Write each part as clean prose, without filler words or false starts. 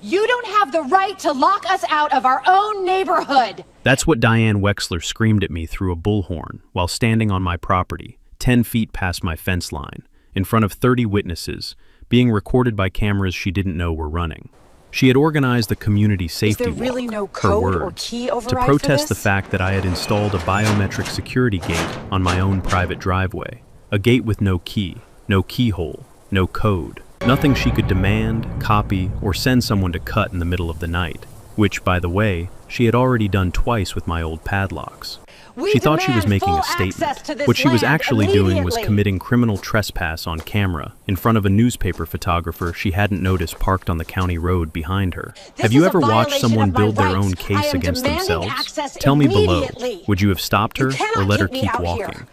You don't have the right to lock us out of our own neighborhood. That's what Diane Wexler screamed at me through a bullhorn while standing on my property, 10 feet past my fence line, in front of 30 witnesses, being recorded by cameras she didn't know were running. She had organized the community safety walk, really no her code words, or key override to for protest this? the fact that I had installed a biometric security gate on my own private driveway. A gate with no key, no keyhole, no code. Nothing she could demand, copy, or send someone to cut in the middle of the night, which, by the way, she had already done twice with my old padlocks. She thought she was making a statement. What she was actually doing was committing criminal trespass on camera in front of a newspaper photographer she hadn't noticed parked on the county road behind her. Have you ever watched someone build their own case against themselves? Tell me below, would you have stopped her or let her keep walking?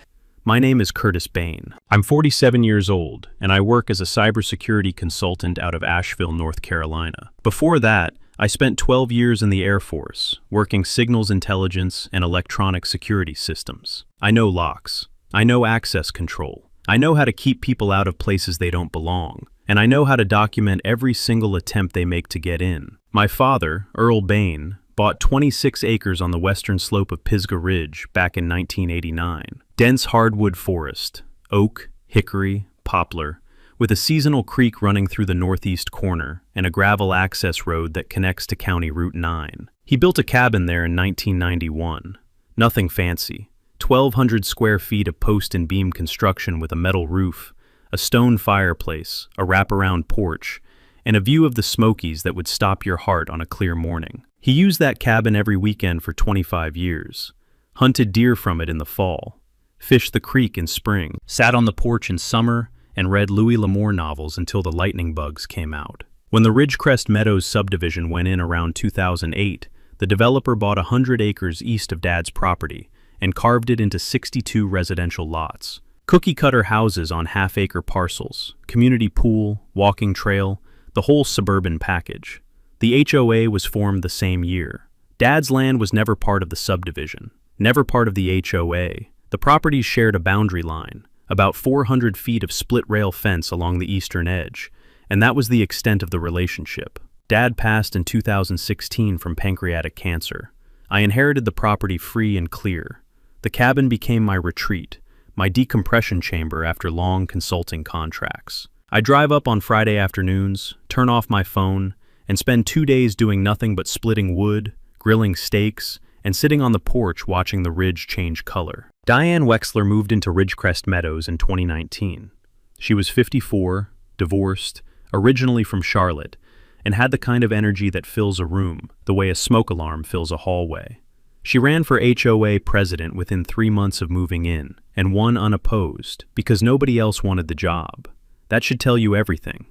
My name is Curtis Bain. I'm 47 years old, and I work as a cybersecurity consultant out of Asheville, North Carolina. Before that, I spent 12 years in the Air Force, working signals intelligence and electronic security systems. I know locks. I know access control. I know how to keep people out of places they don't belong. And I know how to document every single attempt they make to get in. My father, Earl Bain, bought 26 acres on the western slope of Pisgah Ridge back in 1989. Dense hardwood forest, oak, hickory, poplar, with a seasonal creek running through the northeast corner and a gravel access road that connects to County Route 9. He built a cabin there in 1991. Nothing fancy. 1,200 square feet of post and beam construction with a metal roof, a stone fireplace, a wraparound porch, and a view of the Smokies that would stop your heart on a clear morning. He used that cabin every weekend for 25 years, hunted deer from it in the fall, fished the creek in spring, sat on the porch in summer, and read Louis L'Amour novels until the lightning bugs came out. When the Ridgecrest Meadows subdivision went in around 2008, the developer bought 100 acres east of Dad's property and carved it into 62 residential lots. Cookie-cutter houses on half-acre parcels, community pool, walking trail, the whole suburban package. The HOA was formed the same year. Dad's land was never part of the subdivision, never part of the HOA. The properties shared a boundary line, about 400 feet of split-rail fence along the eastern edge, and that was the extent of the relationship. Dad passed in 2016 from pancreatic cancer. I inherited the property free and clear. The cabin became my retreat, my decompression chamber after long consulting contracts. I drive up on Friday afternoons, turn off my phone, and spend 2 days doing nothing but splitting wood, grilling steaks, and sitting on the porch watching the ridge change color. Diane Wexler moved into Ridgecrest Meadows in 2019. She was 54, divorced, originally from Charlotte, and had the kind of energy that fills a room, the way a smoke alarm fills a hallway. She ran for HOA president within 3 months of moving in, and won unopposed, because nobody else wanted the job. That should tell you everything.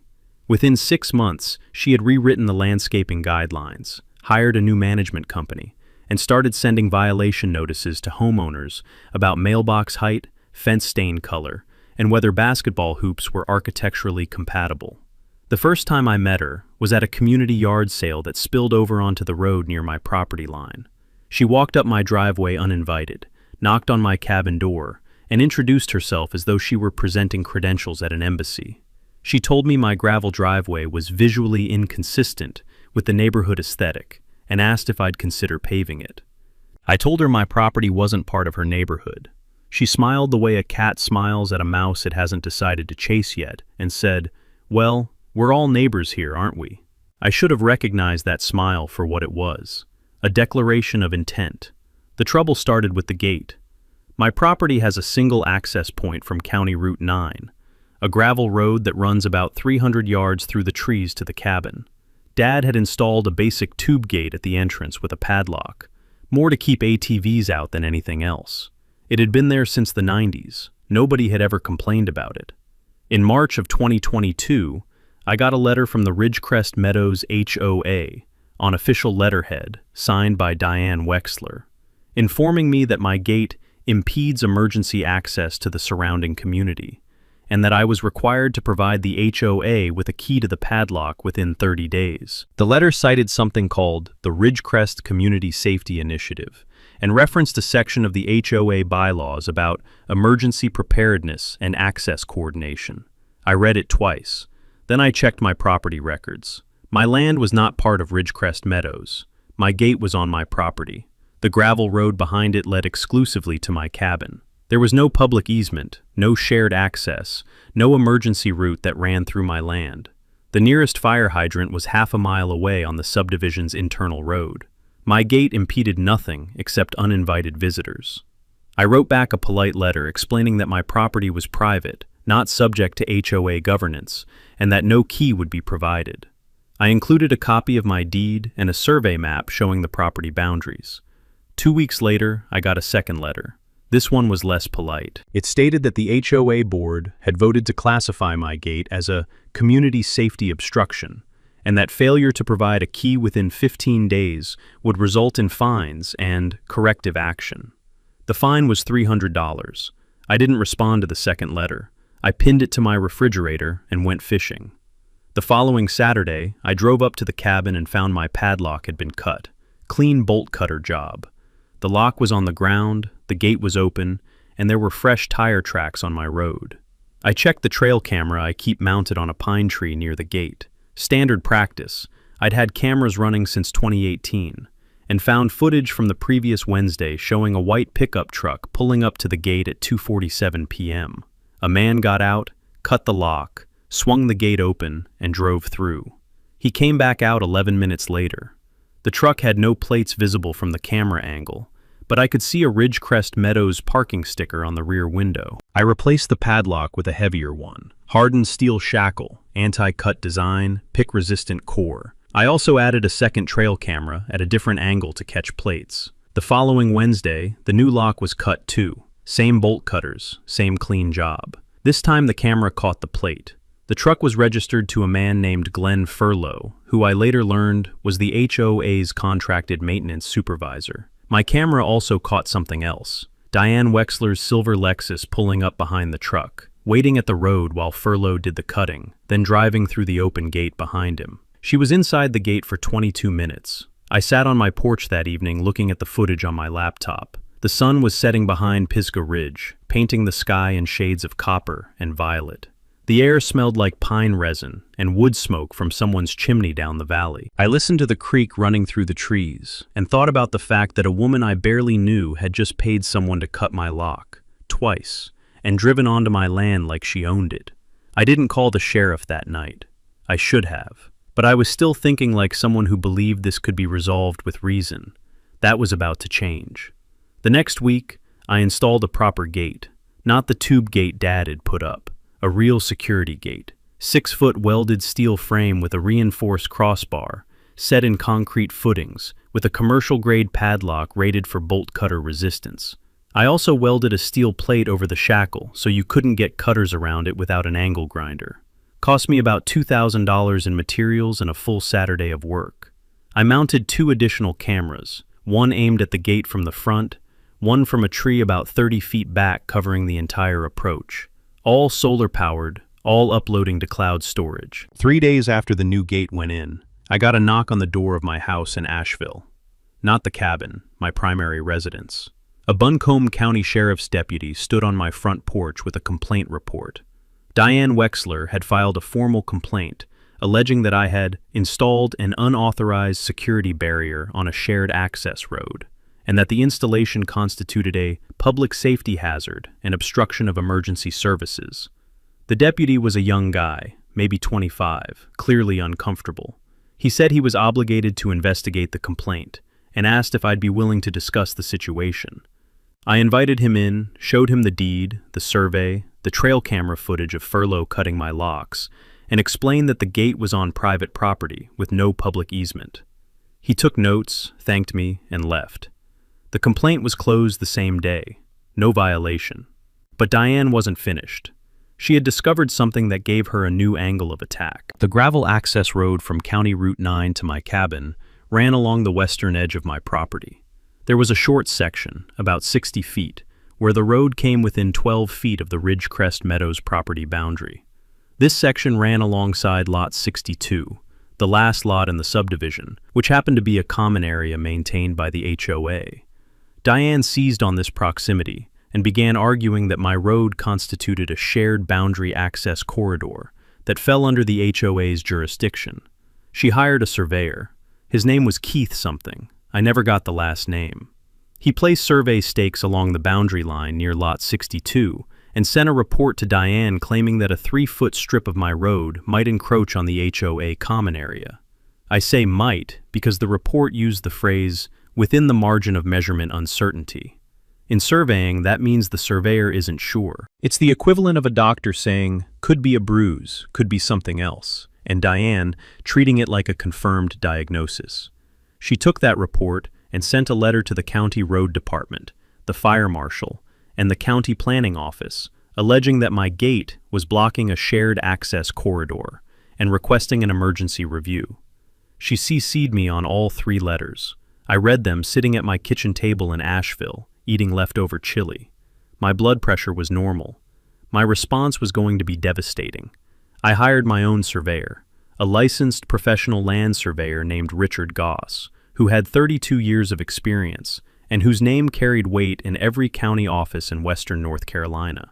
Within 6 months, she had rewritten the landscaping guidelines, hired a new management company, and started sending violation notices to homeowners about mailbox height, fence stain color, and whether basketball hoops were architecturally compatible. The first time I met her was at a community yard sale that spilled over onto the road near my property line. She walked up my driveway uninvited, knocked on my cabin door, and introduced herself as though she were presenting credentials at an embassy. She told me my gravel driveway was visually inconsistent with the neighborhood aesthetic, and asked if I'd consider paving it. I told her my property wasn't part of her neighborhood. She smiled the way a cat smiles at a mouse it hasn't decided to chase yet, and said, "Well, we're all neighbors here, aren't we?" I should have recognized that smile for what it was, a declaration of intent. The trouble started with the gate. My property has a single access point from County Route 9, a gravel road that runs about 300 yards through the trees to the cabin. Dad had installed a basic tube gate at the entrance with a padlock, more to keep ATVs out than anything else. It had been there since the 90s. Nobody had ever complained about it. In March of 2022, I got a letter from the Ridgecrest Meadows HOA on official letterhead signed by Diane Wexler, informing me that my gate impedes emergency access to the surrounding community, and that I was required to provide the HOA with a key to the padlock within 30 days. The letter cited something called the Ridgecrest Community Safety Initiative and referenced a section of the HOA bylaws about emergency preparedness and access coordination. I read it twice. Then I checked my property records. My land was not part of Ridgecrest Meadows. My gate was on my property. The gravel road behind it led exclusively to my cabin. There was no public easement, no shared access, no emergency route that ran through my land. The nearest fire hydrant was half a mile away on the subdivision's internal road. My gate impeded nothing except uninvited visitors. I wrote back a polite letter explaining that my property was private, not subject to HOA governance, and that no key would be provided. I included a copy of my deed and a survey map showing the property boundaries. 2 weeks later, I got a second letter. This one was less polite. It stated that the HOA board had voted to classify my gate as a community safety obstruction, and that failure to provide a key within 15 days would result in fines and corrective action. The fine was $300. I didn't respond to the second letter. I pinned it to my refrigerator and went fishing. The following Saturday, I drove up to the cabin and found my padlock had been cut. Clean bolt cutter job. The lock was on the ground, the gate was open, and there were fresh tire tracks on my road. I checked the trail camera I keep mounted on a pine tree near the gate. Standard practice. I'd had cameras running since 2018, and found footage from the previous Wednesday showing a white pickup truck pulling up to the gate at 2:47 p.m. A man got out, cut the lock, swung the gate open, and drove through. He came back out 11 minutes later. The truck had no plates visible from the camera angle, but I could see a Ridgecrest Meadows parking sticker on the rear window. I replaced the padlock with a heavier one. Hardened steel shackle, anti-cut design, pick-resistant core. I also added a second trail camera at a different angle to catch plates. The following Wednesday, the new lock was cut too. Same bolt cutters, same clean job. This time the camera caught the plate. The truck was registered to a man named Glenn Furlow, who I later learned was the HOA's contracted maintenance supervisor. My camera also caught something else. Diane Wexler's silver Lexus pulling up behind the truck, waiting at the road while Furlow did the cutting, then driving through the open gate behind him. She was inside the gate for 22 minutes. I sat on my porch that evening looking at the footage on my laptop. The sun was setting behind Pisgah Ridge, painting the sky in shades of copper and violet. The air smelled like pine resin and wood smoke from someone's chimney down the valley. I listened to the creek running through the trees and thought about the fact that a woman I barely knew had just paid someone to cut my lock, twice, and driven onto my land like she owned it. I didn't call the sheriff that night. I should have. But I was still thinking like someone who believed this could be resolved with reason. That was about to change. The next week, I installed a proper gate, not the tube gate Dad had put up. A real security gate, 6-foot welded steel frame with a reinforced crossbar, set in concrete footings, with a commercial-grade padlock rated for bolt cutter resistance. I also welded a steel plate over the shackle so you couldn't get cutters around it without an angle grinder. Cost me about $2,000 in materials and a full Saturday of work. I mounted 2 additional cameras, one aimed at the gate from the front, one from a tree about 30 feet back covering the entire approach. All solar-powered, all uploading to cloud storage. 3 days after the new gate went in, I got a knock on the door of my house in Asheville. Not the cabin, my primary residence. A Buncombe County Sheriff's deputy stood on my front porch with a complaint report. Diane Wexler had filed a formal complaint, alleging that I had installed an unauthorized security barrier on a shared access road, and that the installation constituted a public safety hazard and obstruction of emergency services. The deputy was a young guy, maybe 25, clearly uncomfortable. He said he was obligated to investigate the complaint and asked if I'd be willing to discuss the situation. I invited him in, showed him the deed, the survey, the trail camera footage of Furlow cutting my locks, and explained that the gate was on private property with no public easement. He took notes, thanked me, and left. The complaint was closed the same day. No violation. But Diane wasn't finished. She had discovered something that gave her a new angle of attack. The gravel access road from County Route 9 to my cabin ran along the western edge of my property. There was a short section, about 60 feet, where the road came within 12 feet of the Ridgecrest Meadows property boundary. This section ran alongside Lot 62, the last lot in the subdivision, which happened to be a common area maintained by the HOA. Diane seized on this proximity and began arguing that my road constituted a shared boundary access corridor that fell under the HOA's jurisdiction. She hired a surveyor. His name was Keith something. I never got the last name. He placed survey stakes along the boundary line near Lot 62 and sent a report to Diane claiming that a 3-foot strip of my road might encroach on the HOA common area. I say might because the report used the phrase, "within the margin of measurement uncertainty." In surveying, that means the surveyor isn't sure. It's the equivalent of a doctor saying, could be a bruise, could be something else, and Diane treating it like a confirmed diagnosis. She took that report and sent a letter to the county road department, the fire marshal, and the county planning office, alleging that my gate was blocking a shared access corridor and requesting an emergency review. She CC'd me on all 3 letters. I read them sitting at my kitchen table in Asheville, eating leftover chili. My blood pressure was normal. My response was going to be devastating. I hired my own surveyor, a licensed professional land surveyor named Richard Goss, who had 32 years of experience and whose name carried weight in every county office in western North Carolina.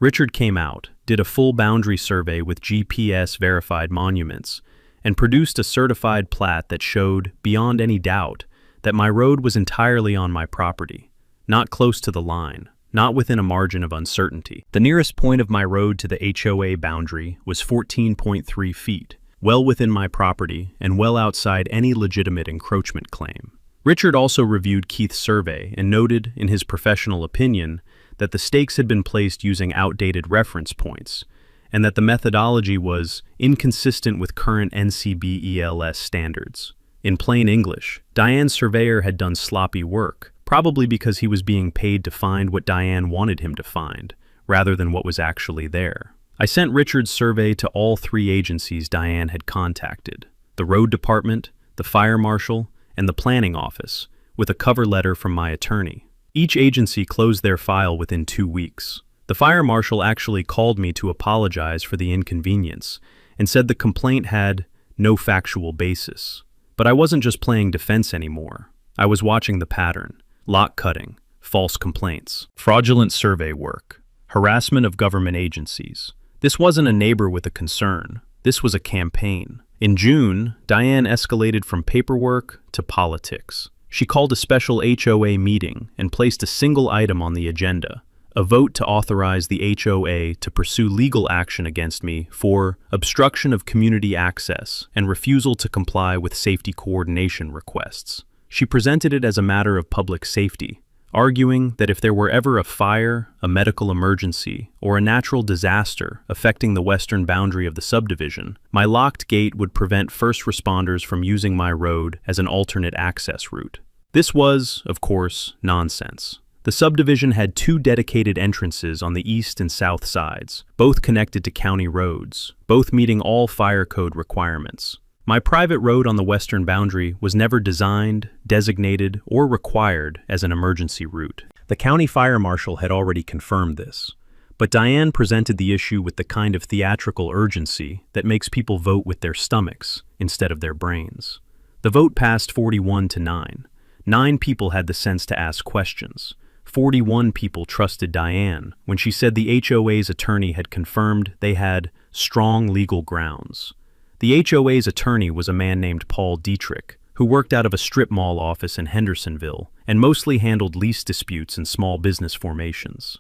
Richard came out, did a full boundary survey with GPS-verified monuments, and produced a certified plat that showed, beyond any doubt, that my road was entirely on my property, not close to the line, not within a margin of uncertainty. The nearest point of my road to the HOA boundary was 14.3 feet, well within my property and well outside any legitimate encroachment claim. Richard also reviewed Keith's survey and noted, in his professional opinion, that the stakes had been placed using outdated reference points, and that the methodology was inconsistent with current NCBELS standards. In plain English, Diane's surveyor had done sloppy work, probably because he was being paid to find what Diane wanted him to find, rather than what was actually there. I sent Richard's survey to all 3 agencies Diane had contacted, the road department, the fire marshal, and the planning office, with a cover letter from my attorney. Each agency closed their file within 2 weeks. The fire marshal actually called me to apologize for the inconvenience and said the complaint had no factual basis. But I wasn't just playing defense anymore. I was watching the pattern: lot cutting, false complaints, fraudulent survey work, harassment of government agencies. This wasn't a neighbor with a concern. This was a campaign. In June, Diane escalated from paperwork to politics. She called a special HOA meeting and placed a single item on the agenda: a vote to authorize the HOA to pursue legal action against me for obstruction of community access and refusal to comply with safety coordination requests. She presented it as a matter of public safety, arguing that if there were ever a fire, a medical emergency, or a natural disaster affecting the western boundary of the subdivision, my locked gate would prevent first responders from using my road as an alternate access route. This was, of course, nonsense. The subdivision had 2 dedicated entrances on the east and south sides, both connected to county roads, both meeting all fire code requirements. My private road on the western boundary was never designed, designated, or required as an emergency route. The county fire marshal had already confirmed this, but Diane presented the issue with the kind of theatrical urgency that makes people vote with their stomachs instead of their brains. The vote passed 41-9. 9 people had the sense to ask questions. 41 people trusted Diane when she said the HOA's attorney had confirmed they had strong legal grounds. The HOA's attorney was a man named Paul Dietrich, who worked out of a strip mall office in Hendersonville and mostly handled lease disputes and small business formations.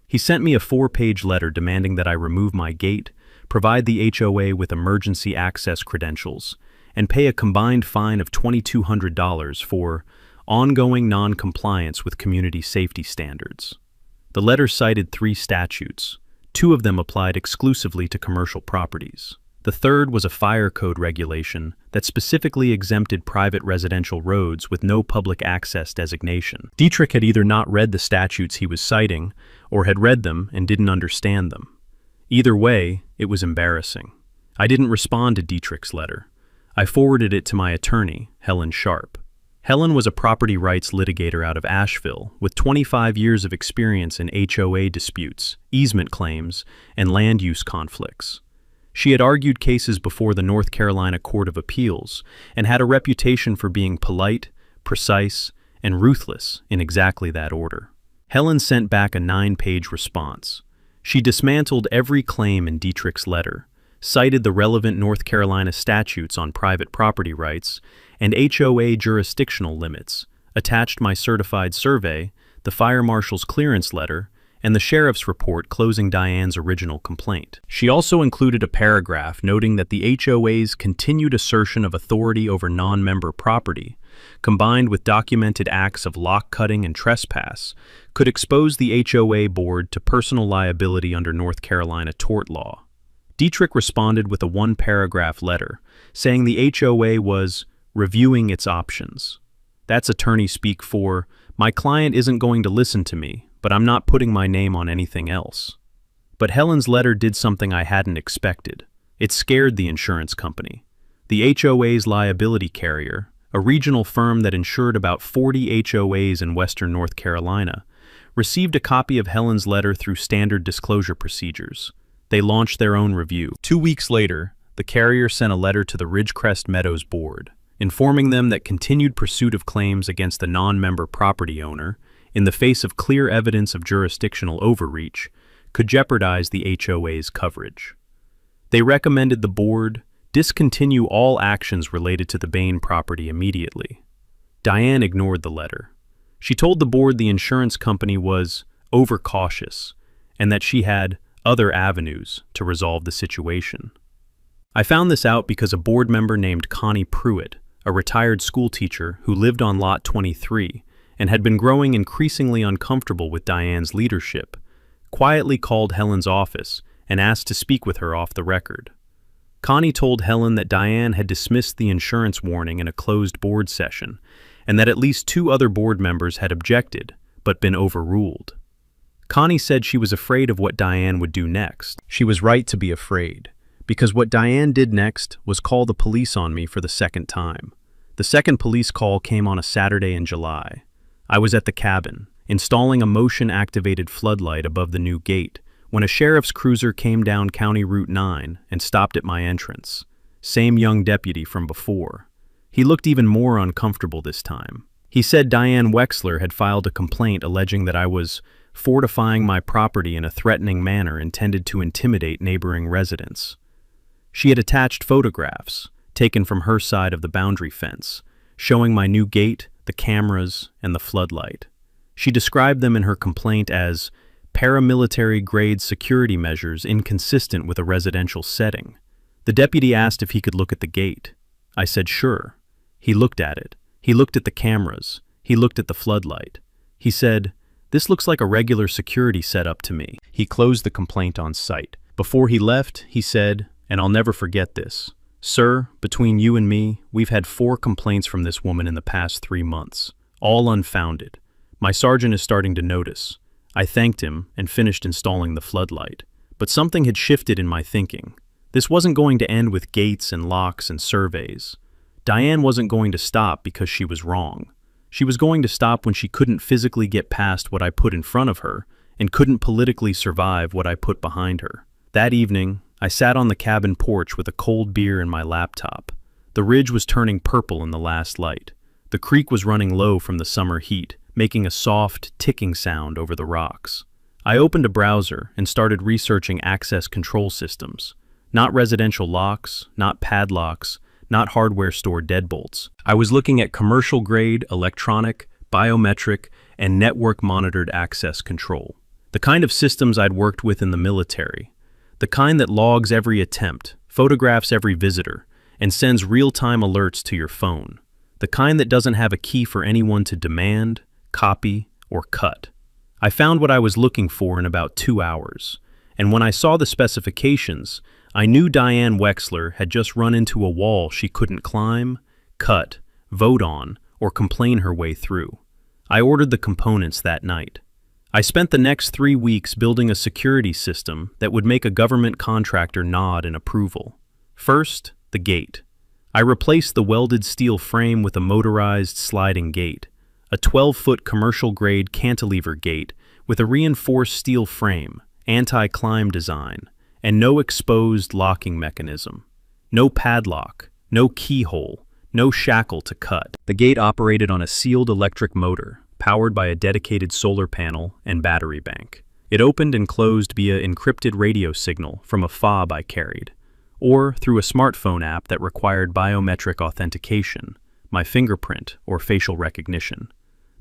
He sent me a 4-page letter demanding that I remove my gate, provide the HOA with emergency access credentials, and pay a combined fine of $2,200 for ongoing non-compliance with community safety standards. The letter cited 3 statutes. 2 of them applied exclusively to commercial properties. The third was a fire code regulation that specifically exempted private residential roads with no public access designation. Dietrich had either not read the statutes he was citing or had read them and didn't understand them. Either way, it was embarrassing. I didn't respond to Dietrich's letter. I forwarded it to my attorney, Helen Sharp. Helen was a property rights litigator out of Asheville with 25 years of experience in HOA disputes, easement claims, and land use conflicts. She had argued cases before the North Carolina Court of Appeals and had a reputation for being polite, precise, and ruthless in exactly that order. Helen sent back a 9-page response. She dismantled every claim in Dietrich's letter, cited the relevant North Carolina statutes on private property rights and HOA jurisdictional limits, attached my certified survey, the fire marshal's clearance letter, and the sheriff's report closing Diane's original complaint. She also included a paragraph noting that the HOA's continued assertion of authority over non-member property, combined with documented acts of lock cutting and trespass, could expose the HOA board to personal liability under North Carolina tort law. Dietrich responded with a one-paragraph letter, saying the HOA was reviewing its options. That's attorney speak for, my client isn't going to listen to me, but I'm not putting my name on anything else. But Helen's letter did something I hadn't expected. It scared the insurance company. The HOA's liability carrier, a regional firm that insured about 40 HOAs in western North Carolina, received a copy of Helen's letter through standard disclosure procedures. They launched their own review. 2 weeks later, the carrier sent a letter to the Ridgecrest Meadows board, informing them that continued pursuit of claims against the non-member property owner, in the face of clear evidence of jurisdictional overreach, could jeopardize the HOA's coverage. They recommended the board discontinue all actions related to the Bain property immediately. Diane ignored the letter. She told the board the insurance company was overcautious and that she had other avenues to resolve the situation. I found this out because a board member named Connie Pruitt, a retired schoolteacher who lived on Lot 23 and had been growing increasingly uncomfortable with Diane's leadership, quietly called Helen's office and asked to speak with her off the record. Connie told Helen that Diane had dismissed the insurance warning in a closed board session and that at least 2 other board members had objected but been overruled. Connie said she was afraid of what Diane would do next. She was right to be afraid, because what Diane did next was call the police on me for the second time. The second police call came on a Saturday in July. I was at the cabin, installing a motion-activated floodlight above the new gate, when a sheriff's cruiser came down County Route 9 and stopped at my entrance. Same young deputy from before. He looked even more uncomfortable this time. He said Diane Wexler had filed a complaint alleging that I was fortifying my property in a threatening manner intended to intimidate neighboring residents. She had attached photographs, taken from her side of the boundary fence, showing my new gate, the cameras, and the floodlight. She described them in her complaint as paramilitary-grade security measures inconsistent with a residential setting. The deputy asked if he could look at the gate. I said sure. He looked at it. He looked at the cameras. He looked at the floodlight. He said, "This looks like a regular security setup to me." He closed the complaint on site. Before he left, he said, and I'll never forget this, "Sir, between you and me, we've had 4 complaints from this woman in the past 3 months, all unfounded. My sergeant is starting to notice." I thanked him and finished installing the floodlight. But something had shifted in my thinking. This wasn't going to end with gates and locks and surveys. Diane wasn't going to stop because she was wrong. She was going to stop when she couldn't physically get past what I put in front of her and couldn't politically survive what I put behind her. That evening, I sat on the cabin porch with a cold beer in my laptop. The ridge was turning purple in the last light. The creek was running low from the summer heat, making a soft, ticking sound over the rocks. I opened a browser and started researching access control systems. Not residential locks, not padlocks, not hardware store deadbolts. I was looking at commercial-grade, electronic, biometric, and network-monitored access control. The kind of systems I'd worked with in the military. The kind that logs every attempt, photographs every visitor, and sends real-time alerts to your phone. The kind that doesn't have a key for anyone to demand, copy, or cut. I found what I was looking for in about 2 hours, and when I saw the specifications, I knew Diane Wexler had just run into a wall she couldn't climb, cut, vote on, or complain her way through. I ordered the components that night. I spent the next 3 weeks building a security system that would make a government contractor nod in approval. First, the gate. I replaced the welded steel frame with a motorized sliding gate, a 12-foot commercial-grade cantilever gate with a reinforced steel frame, anti-climb design, and no exposed locking mechanism. No padlock, no keyhole, no shackle to cut. The gate operated on a sealed electric motor, powered by a dedicated solar panel and battery bank. It opened and closed via encrypted radio signal from a fob I carried. or through a smartphone app that required biometric authentication, my fingerprint or facial recognition.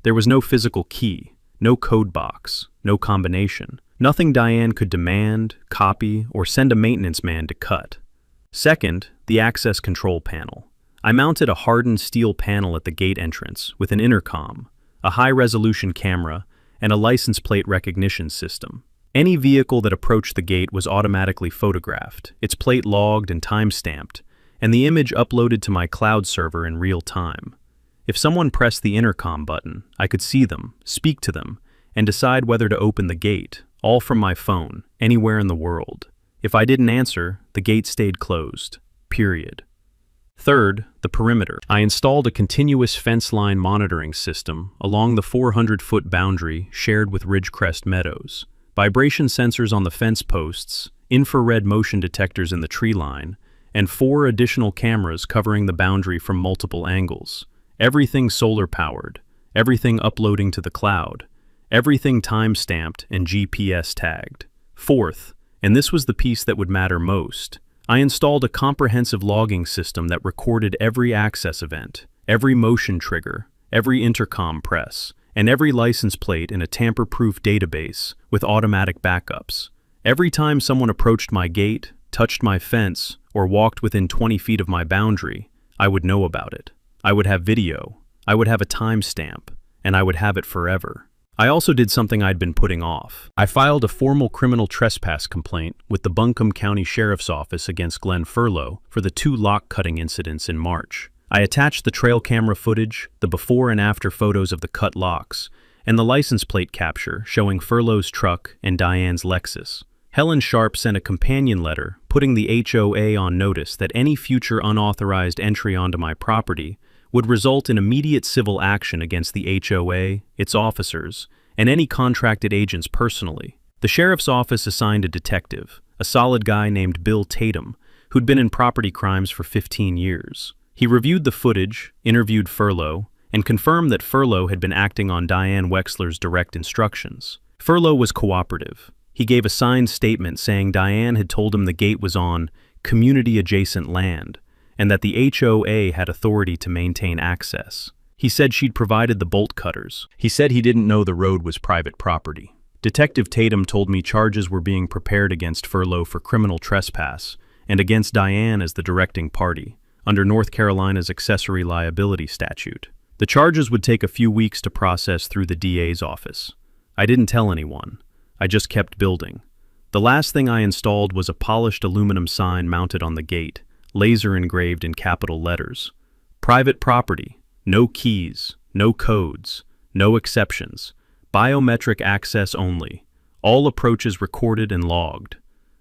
There was no physical key, no code box, no combination. Nothing Diane could demand, copy, or send a maintenance man to cut. Second, the access control panel. I mounted a hardened steel panel at the gate entrance with an intercom, a high-resolution camera, and a license plate recognition system. Any vehicle that approached the gate was automatically photographed, its plate logged and time-stamped, and the image uploaded to my cloud server in real time. If someone pressed the intercom button, I could see them, speak to them, and decide whether to open the gate, all from my phone, anywhere in the world. If I didn't answer, the gate stayed closed. Period. Third, the perimeter. I installed a continuous fence line monitoring system along the 400-foot boundary shared with Ridgecrest Meadows. Vibration sensors on the fence posts, infrared motion detectors in the tree line, and 4 additional cameras covering the boundary from multiple angles. Everything solar-powered, everything uploading to the cloud, everything time-stamped and GPS tagged. Fourth, and this was the piece that would matter most, I installed a comprehensive logging system that recorded every access event, every motion trigger, every intercom press, and every license plate in a tamper-proof database with automatic backups. Every time someone approached my gate, touched my fence, or walked within 20 feet of my boundary, I would know about it. I would have video, I would have a timestamp, and I would have it forever. I also did something I'd been putting off. I filed a formal criminal trespass complaint with the Buncombe County Sheriff's Office against Glenn Furlow for the 2 lock-cutting incidents in March. I attached the trail camera footage, the before and after photos of the cut locks, and the license plate capture showing Furlow's truck and Diane's Lexus. Helen Sharp sent a companion letter putting the HOA on notice that any future unauthorized entry onto my property would result in immediate civil action against the HOA, its officers, and any contracted agents personally. The sheriff's office assigned a detective, a solid guy named Bill Tatum, who'd been in property crimes for 15 years. He reviewed the footage, interviewed Furlow, and confirmed that Furlow had been acting on Diane Wexler's direct instructions. Furlow was cooperative. He gave a signed statement saying Diane had told him the gate was on community-adjacent land, and that the HOA had authority to maintain access. He said she'd provided the bolt cutters. He said he didn't know the road was private property. Detective Tatum told me charges were being prepared against Furlow for criminal trespass and against Diane as the directing party, under North Carolina's accessory liability statute. The charges would take a few weeks to process through the DA's office. I didn't tell anyone. I just kept building. The last thing I installed was a polished aluminum sign mounted on the gate, laser engraved in capital letters. Private property, no keys, no codes, no exceptions, biometric access only, all approaches recorded and logged.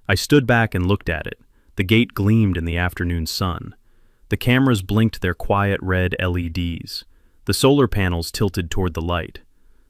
I stood back and looked at it. The gate gleamed in the afternoon sun. The cameras blinked their quiet red LEDs. The solar panels tilted toward the light.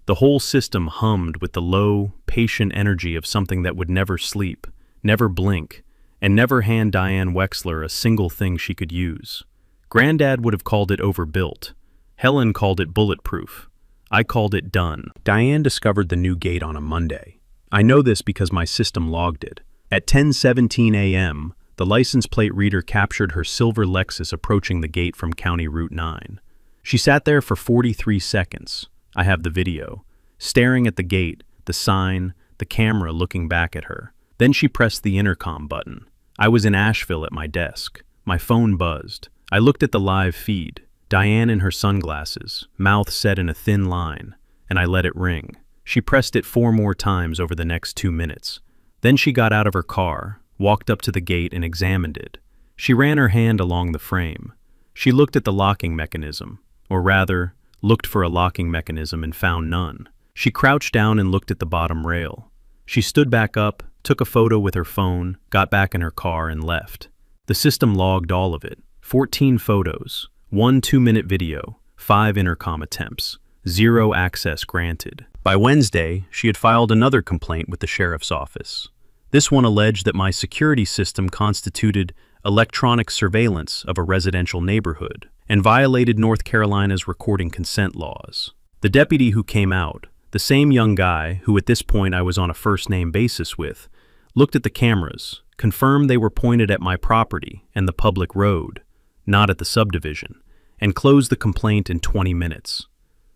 The whole system hummed with the low, patient energy of something that would never sleep, never blink, and never hand Diane Wexler a single thing she could use. Granddad would have called it overbuilt. Helen called it bulletproof. I called it done. Diane discovered the new gate on a Monday. I know this because my system logged it. At 10:17 a.m., the license plate reader captured her silver Lexus approaching the gate from County Route 9. She sat there for 43 seconds. I have the video. Staring at the gate, the sign, the camera looking back at her. Then she pressed the intercom button. I was in Asheville at my desk. My phone buzzed. I looked at the live feed. Diane in her sunglasses, mouth set in a thin line, and I let it ring. She pressed it 4 more times over the next 2 minutes. Then she got out of her car, walked up to the gate and examined it. She ran her hand along the frame. She looked at the locking mechanism, or rather, looked for a locking mechanism and found none. She crouched down and looked at the bottom rail. She stood back up, took a photo with her phone, got back in her car and left. The system logged all of it. 14 photos, 1 2-minute video, 5 intercom attempts, 0 access granted. By Wednesday, she had filed another complaint with the sheriff's office. This one alleged that my security system constituted electronic surveillance of a residential neighborhood and violated North Carolina's recording consent laws. The deputy who came out, the same young guy who at this point I was on a first-name basis with, looked at the cameras, confirmed they were pointed at my property and the public road, not at the subdivision, and closed the complaint in 20 minutes.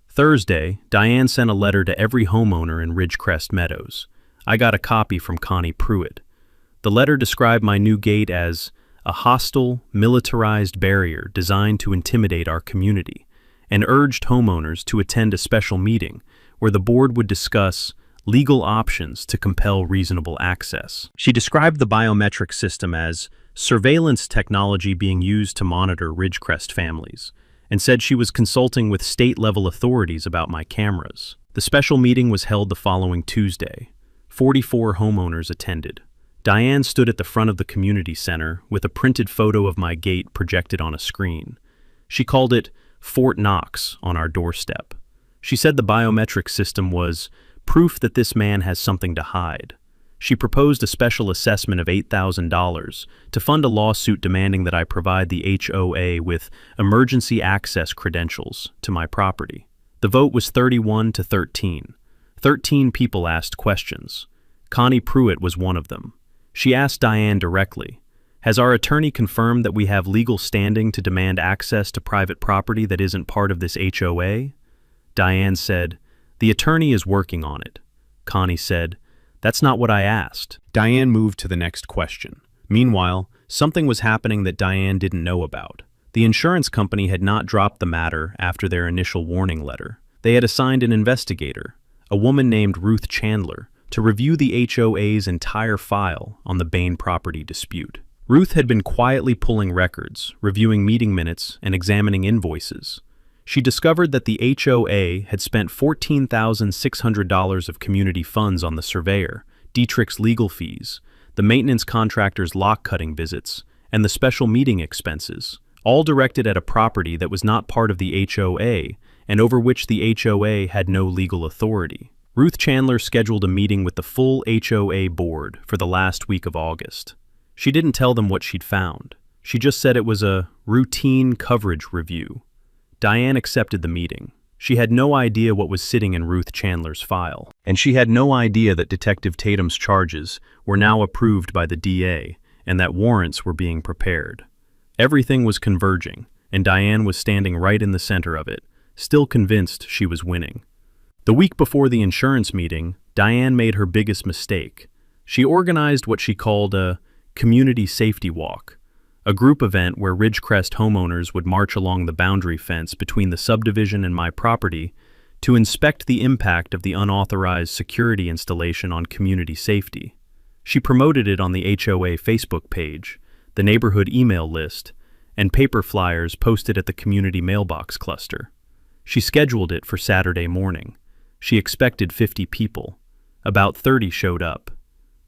Thursday, Diane sent a letter to every homeowner in Ridgecrest Meadows. I got a copy from Connie Pruitt. The letter described my new gate as a hostile, militarized barrier designed to intimidate our community, and urged homeowners to attend a special meeting where the board would discuss legal options to compel reasonable access. She described the biometric system as surveillance technology being used to monitor Ridgecrest families, and said she was consulting with state-level authorities about my cameras. The special meeting was held the following Tuesday. 44 homeowners attended. Diane stood at the front of the community center with a printed photo of my gate projected on a screen. She called it Fort Knox on our doorstep. She said the biometric system was proof that this man has something to hide. She proposed a special assessment of $8,000 to fund a lawsuit demanding that I provide the HOA with emergency access credentials to my property. The vote was 31 to 13. 13 people asked questions. Connie Pruitt was one of them. She asked Diane directly, "Has our attorney confirmed that we have legal standing to demand access to private property that isn't part of this HOA?" Diane said, "The attorney is working on it." Connie said, "That's not what I asked." Diane moved to the next question. Meanwhile, something was happening that Diane didn't know about. The insurance company had not dropped the matter after their initial warning letter. They had assigned an investigator, a woman named Ruth Chandler, to review the HOA's entire file on the Bain property dispute. Ruth had been quietly pulling records, reviewing meeting minutes, and examining invoices. She discovered that the HOA had spent $14,600 of community funds on the surveyor, Dietrich's legal fees, the maintenance contractor's lock-cutting visits, and the special meeting expenses, all directed at a property that was not part of the HOA and over which the HOA had no legal authority. Ruth Chandler scheduled a meeting with the full HOA board for the last week of August. She didn't tell them what she'd found. She just said it was a routine coverage review. Diane accepted the meeting. She had no idea what was sitting in Ruth Chandler's file, and she had no idea that Detective Tatum's charges were now approved by the DA and that warrants were being prepared. Everything was converging, and Diane was standing right in the center of it, still convinced she was winning. The week before the insurance meeting, Diane made her biggest mistake. She organized what she called a community safety walk, a group event where Ridgecrest homeowners would march along the boundary fence between the subdivision and my property to inspect the impact of the unauthorized security installation on community safety. She promoted it on the HOA Facebook page, the neighborhood email list, and paper flyers posted at the community mailbox cluster. She scheduled it for Saturday morning. She expected 50 people. About 30 showed up.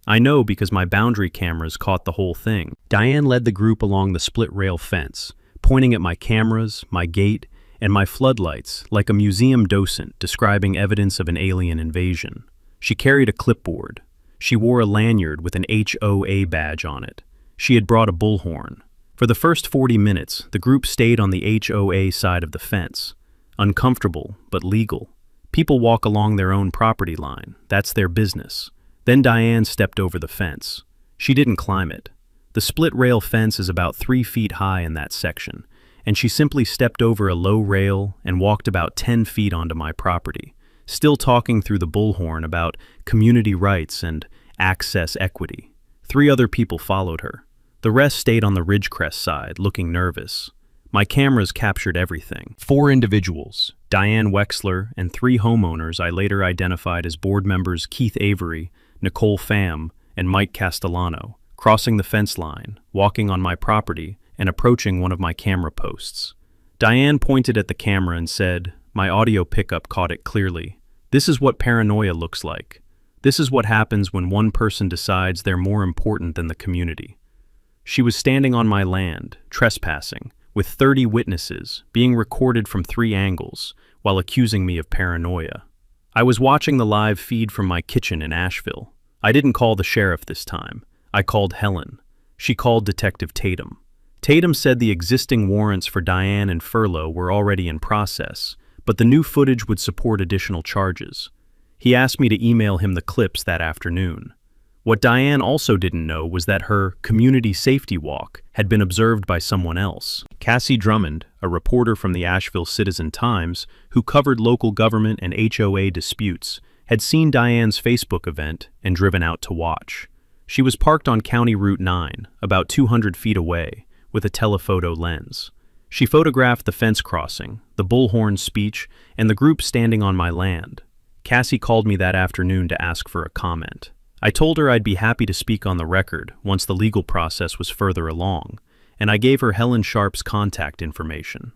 I know because my boundary cameras caught the whole thing. Diane led the group along the split-rail fence, pointing at my cameras, my gate, and my floodlights like a museum docent describing evidence of an alien invasion. She carried a clipboard. She wore a lanyard with an HOA badge on it. She had brought a bullhorn. For the first 40 minutes, the group stayed on the HOA side of the fence. Uncomfortable, but legal. People walk along their own property line. That's their business. Then Diane stepped over the fence. She didn't climb it. The split-rail fence is about 3 feet high in that section, and she simply stepped over a low rail and walked about 10 feet onto my property, still talking through the bullhorn about community rights and access equity. 3 other people followed her. The rest stayed on the Ridgecrest side, looking nervous. My cameras captured everything. 4 individuals, Diane Wexler, and 3 homeowners I later identified as board members Keith Avery, Nicole Pham, and Mike Castellano, crossing the fence line, walking on my property, and approaching one of my camera posts. Diane pointed at the camera and said, "My audio pickup caught it clearly. This is what paranoia looks like. This is what happens when one person decides they're more important than the community." She was standing on my land, trespassing, with 30 witnesses, being recorded from 3 angles, while accusing me of paranoia. I was watching the live feed from my kitchen in Asheville. I didn't call the sheriff this time. I called Helen. She called Detective Tatum. Tatum said the existing warrants for Diane and Furlow were already in process, but the new footage would support additional charges. He asked me to email him the clips that afternoon. What Diane also didn't know was that her community safety walk had been observed by someone else. Cassie Drummond, a reporter from the Asheville Citizen-Times who covered local government and HOA disputes, had seen Diane's Facebook event and driven out to watch. She was parked on County Route 9, about 200 feet away, with a telephoto lens. She photographed the fence crossing, the bullhorn speech, and the group standing on my land. Cassie called me that afternoon to ask for a comment. I told her I'd be happy to speak on the record once the legal process was further along, and I gave her Helen Sharp's contact information.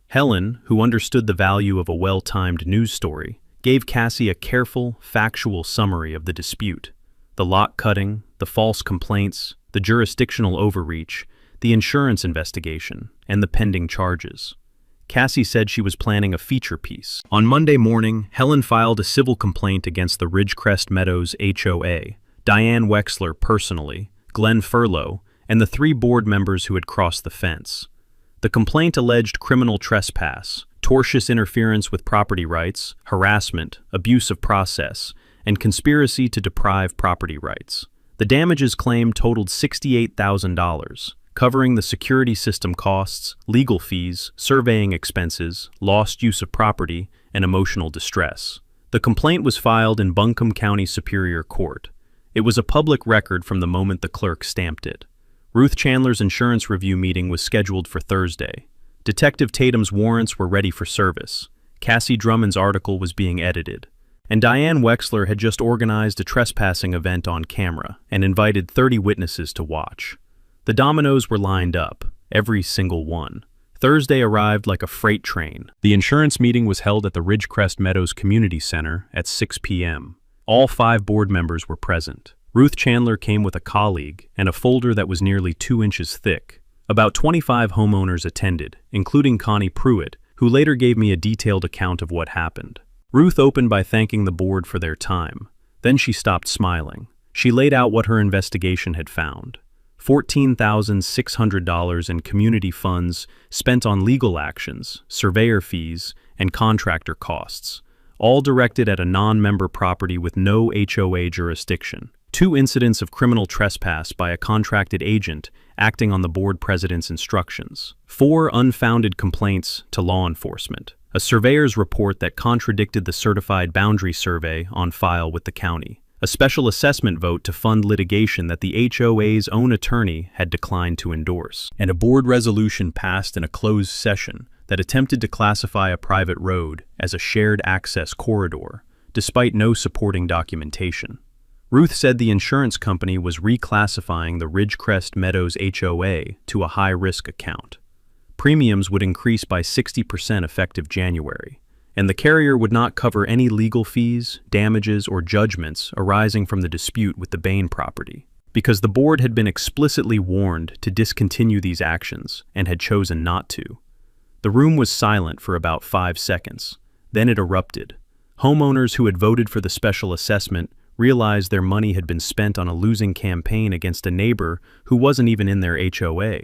Helen, who understood the value of a well-timed news story, gave Cassie a careful, factual summary of the dispute: the lot cutting, the false complaints, the jurisdictional overreach, the insurance investigation, and the pending charges. Cassie said she was planning a feature piece. On Monday morning, Helen filed a civil complaint against the Ridgecrest Meadows HOA, Diane Wexler personally, Glenn Furlow, and the 3 board members who had crossed the fence. The complaint alleged criminal trespass, tortious interference with property rights, harassment, abuse of process, and conspiracy to deprive property rights. The damages claimed totaled $68,000, covering the security system costs, legal fees, surveying expenses, lost use of property, and emotional distress. The complaint was filed in Buncombe County Superior Court. It was a public record from the moment the clerk stamped it. Ruth Chandler's insurance review meeting was scheduled for Thursday. Detective Tatum's warrants were ready for service. Cassie Drummond's article was being edited. And Diane Wexler had just organized a trespassing event on camera and invited 30 witnesses to watch. The dominoes were lined up, every single one. Thursday arrived like a freight train. The insurance meeting was held at the Ridgecrest Meadows Community Center at 6 p.m. All 5 board members were present. Ruth Chandler came with a colleague and a folder that was nearly 2 inches thick. About 25 homeowners attended, including Connie Pruitt, who later gave me a detailed account of what happened. Ruth opened by thanking the board for their time. Then she stopped smiling. She laid out what her investigation had found. $14,600 in community funds spent on legal actions, surveyor fees, and contractor costs, all directed at a non-member property with no HOA jurisdiction. 2 incidents of criminal trespass by a contracted agent acting on the board president's instructions. 4 unfounded complaints to law enforcement. A surveyor's report that contradicted the certified boundary survey on file with the county. A special assessment vote to fund litigation that the HOA's own attorney had declined to endorse. And a board resolution passed in a closed session that attempted to classify a private road as a shared access corridor, despite no supporting documentation. Ruth said the insurance company was reclassifying the Ridgecrest Meadows HOA to a high-risk account. Premiums would increase by 60% effective January, and the carrier would not cover any legal fees, damages, or judgments arising from the dispute with the Bain property, because the board had been explicitly warned to discontinue these actions and had chosen not to. The room was silent for about 5 seconds. Then it erupted. Homeowners who had voted for the special assessment realized their money had been spent on a losing campaign against a neighbor who wasn't even in their HOA.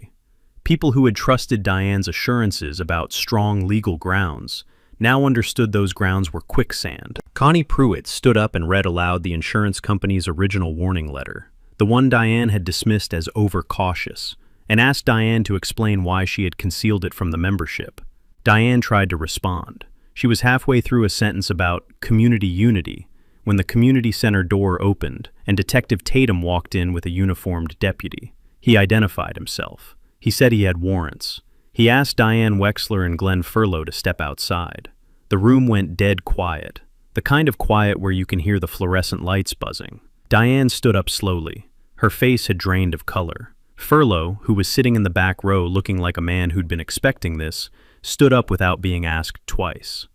People who had trusted Diane's assurances about strong legal grounds now understood those grounds were quicksand. Connie Pruitt stood up and read aloud the insurance company's original warning letter, the one Diane had dismissed as overcautious, and asked Diane to explain why she had concealed it from the membership. Diane tried to respond. She was halfway through a sentence about community unity when the community center door opened and Detective Tatum walked in with a uniformed deputy. He identified himself. He said he had warrants. He asked Diane Wexler and Glenn Furlow to step outside. The room went dead quiet, the kind of quiet where you can hear the fluorescent lights buzzing. Diane stood up slowly. Her face had drained of color. Furlow, who was sitting in the back row looking like a man who'd been expecting this, stood up without being asked twice.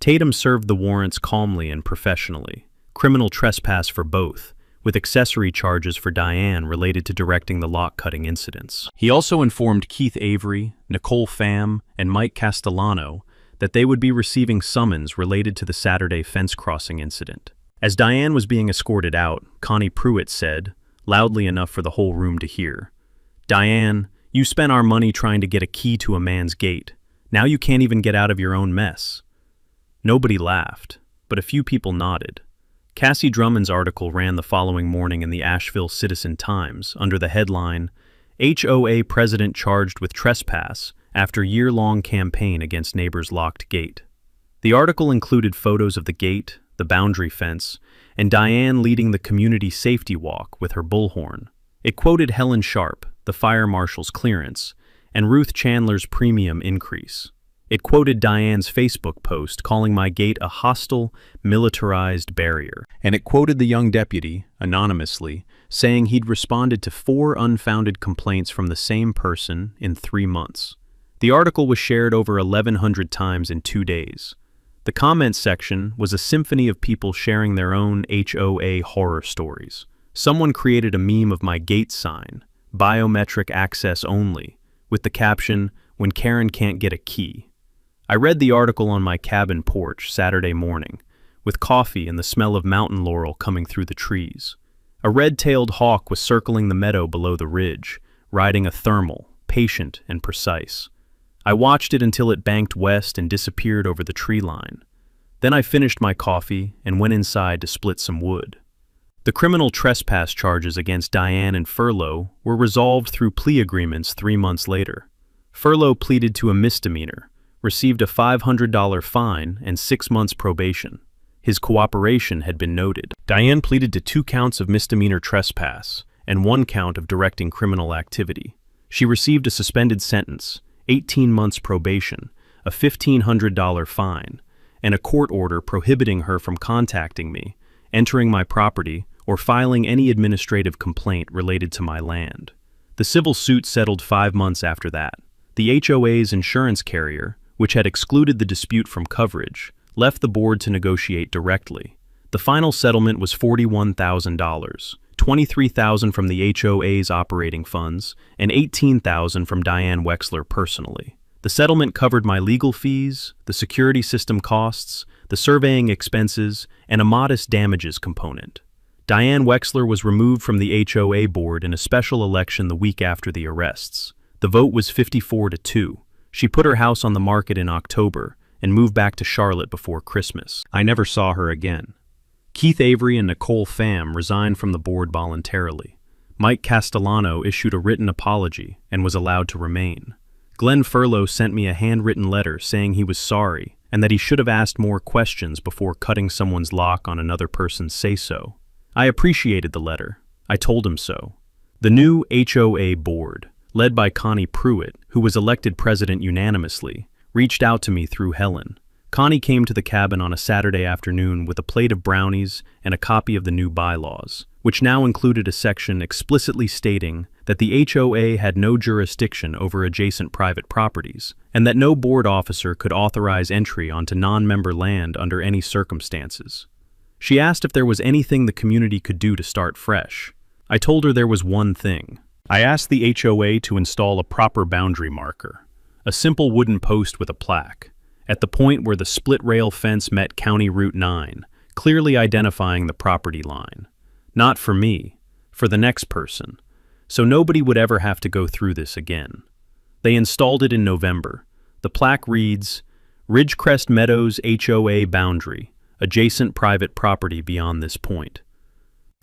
Tatum served the warrants calmly and professionally. Criminal trespass for both, with accessory charges for Diane related to directing the lot-cutting incidents. He also informed Keith Avery, Nicole Pham, and Mike Castellano that they would be receiving summons related to the Saturday fence crossing incident. As Diane was being escorted out, Connie Pruitt said, loudly enough for the whole room to hear, "Diane, you spent our money trying to get a key to a man's gate. Now you can't even get out of your own mess." Nobody laughed, but a few people nodded. Cassie Drummond's article ran the following morning in the Asheville Citizen-Times under the headline, HOA President Charged with Trespass After Year-Long Campaign Against Neighbor's Locked Gate. The article included photos of the gate, the boundary fence, and Diane leading the community safety walk with her bullhorn. It quoted Helen Sharp, the fire marshal's clearance, and Ruth Chandler's premium increase. It quoted Diane's Facebook post calling my gate a hostile, militarized barrier. And it quoted the young deputy, anonymously, saying he'd responded to 4 unfounded complaints from the same person in 3 months. The article was shared over 1,100 times in 2 days. The comments section was a symphony of people sharing their own HOA horror stories. Someone created a meme of my gate sign, biometric access only, with the caption, "When Karen can't get a key." I read the article on my cabin porch Saturday morning, with coffee and the smell of mountain laurel coming through the trees. A red-tailed hawk was circling the meadow below the ridge, riding a thermal, patient and precise. I watched it until it banked west and disappeared over the tree line. Then I finished my coffee and went inside to split some wood. The criminal trespass charges against Diane and Furlow were resolved through plea agreements 3 months later. Furlow pleaded to a misdemeanor, received a $500 fine and 6 months probation. His cooperation had been noted. Diane pleaded to 2 counts of misdemeanor trespass and 1 count of directing criminal activity. She received a suspended sentence, 18 months probation, a $1,500 fine, and a court order prohibiting her from contacting me, entering my property, or filing any administrative complaint related to my land. The civil suit settled 5 months after that. The HOA's insurance carrier, which had excluded the dispute from coverage, left the board to negotiate directly. The final settlement was $41,000, $23,000 from the HOA's operating funds, and $18,000 from Diane Wexler personally. The settlement covered my legal fees, the security system costs, the surveying expenses, and a modest damages component. Diane Wexler was removed from the HOA board in a special election the week after the arrests. The vote was 54-2. She put her house on the market in October and moved back to Charlotte before Christmas. I never saw her again. Keith Avery and Nicole Pham resigned from the board voluntarily. Mike Castellano issued a written apology and was allowed to remain. Glenn Furlow sent me a handwritten letter saying he was sorry and that he should have asked more questions before cutting someone's lock on another person's say-so. I appreciated the letter. I told him so. The new HOA board, led by Connie Pruitt, who was elected president unanimously, reached out to me through Helen. Connie came to the cabin on a Saturday afternoon with a plate of brownies and a copy of the new bylaws, which now included a section explicitly stating that the HOA had no jurisdiction over adjacent private properties, and that no board officer could authorize entry onto non-member land under any circumstances. She asked if there was anything the community could do to start fresh. I told her there was one thing. I asked the HOA to install a proper boundary marker, a simple wooden post with a plaque, at the point where the split rail fence met County Route 9, clearly identifying the property line. Not for me, for the next person, so nobody would ever have to go through this again. They installed it in November. The plaque reads, Ridgecrest Meadows HOA boundary, adjacent private property beyond this point.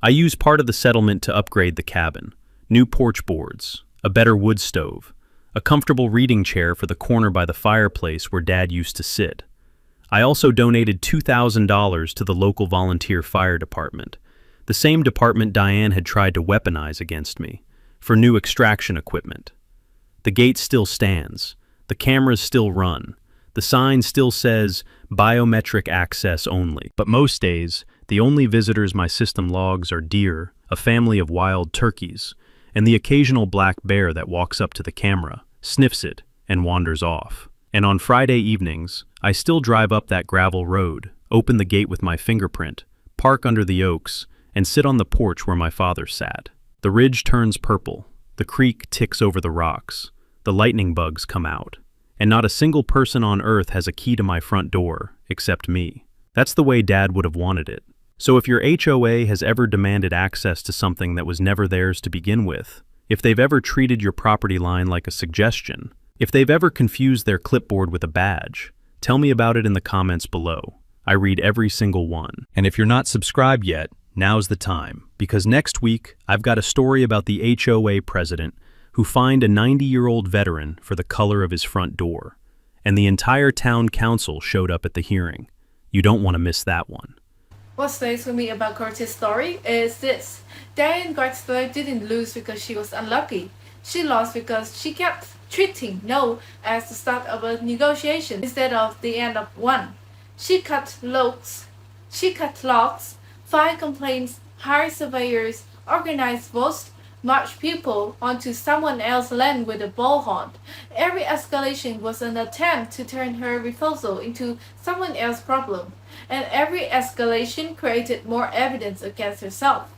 I used part of the settlement to upgrade the cabin. New porch boards, a better wood stove, a comfortable reading chair for the corner by the fireplace where Dad used to sit. I also donated $2,000 to the local volunteer fire department, the same department Diane had tried to weaponize against me, for new extraction equipment. The gate still stands, the cameras still run, the sign still says biometric access only. But most days, the only visitors my system logs are deer, a family of wild turkeys, and the occasional black bear that walks up to the camera, sniffs it, and wanders off. And on Friday evenings, I still drive up that gravel road, open the gate with my fingerprint, park under the oaks, and sit on the porch where my father sat. The ridge turns purple, the creek ticks over the rocks, the lightning bugs come out, and not a single person on earth has a key to my front door, except me. That's the way Dad would have wanted it. So if your HOA has ever demanded access to something that was never theirs to begin with, if they've ever treated your property line like a suggestion, if they've ever confused their clipboard with a badge, tell me about it in the comments below. I read every single one. And if you're not subscribed yet, now's the time, because next week I've got a story about the HOA president who fined a 90-year-old veteran for the color of his front door. And the entire town council showed up at the hearing. You don't want to miss that one. What stays with me about Curtis' story is this. Diane Drexler didn't lose because she was unlucky. She lost because she kept treating no as the start of a negotiation instead of the end of one. She cut locks, filed complaints, hired surveyors, organized votes, marched people onto someone else's land with a bullhorn. Every escalation was an attempt to turn her refusal into someone else's problem, and every escalation created more evidence against herself.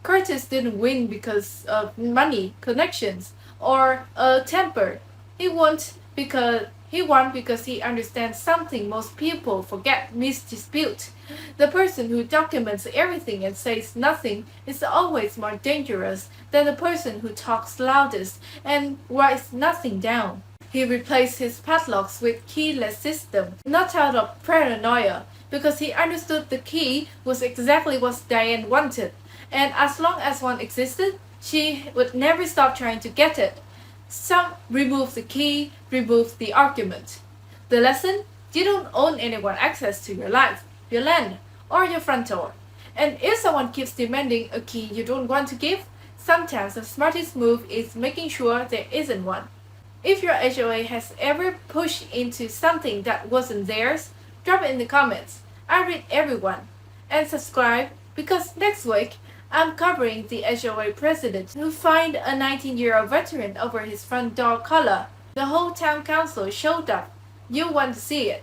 Curtis didn't win because of money, connections, or a temper. He won because he understands something most people forget: misdispute. The person who documents everything and says nothing is always more dangerous than the person who talks loudest and writes nothing down. He replaced his padlocks with keyless system, not out of paranoia, because he understood the key was exactly what Diane wanted, and as long as one existed, she would never stop trying to get it. Some remove the key, remove the argument. The lesson: you don't own anyone access to your life, your land, or your front door. And if someone keeps demanding a key you don't want to give, sometimes the smartest move is making sure there isn't one. If your HOA has ever pushed into something that wasn't theirs, drop it in the comments. I read everyone. And subscribe, because next week I'm covering the HOA president who fined a 19-year-old veteran over his front door color. The whole town council showed up. You want to see it.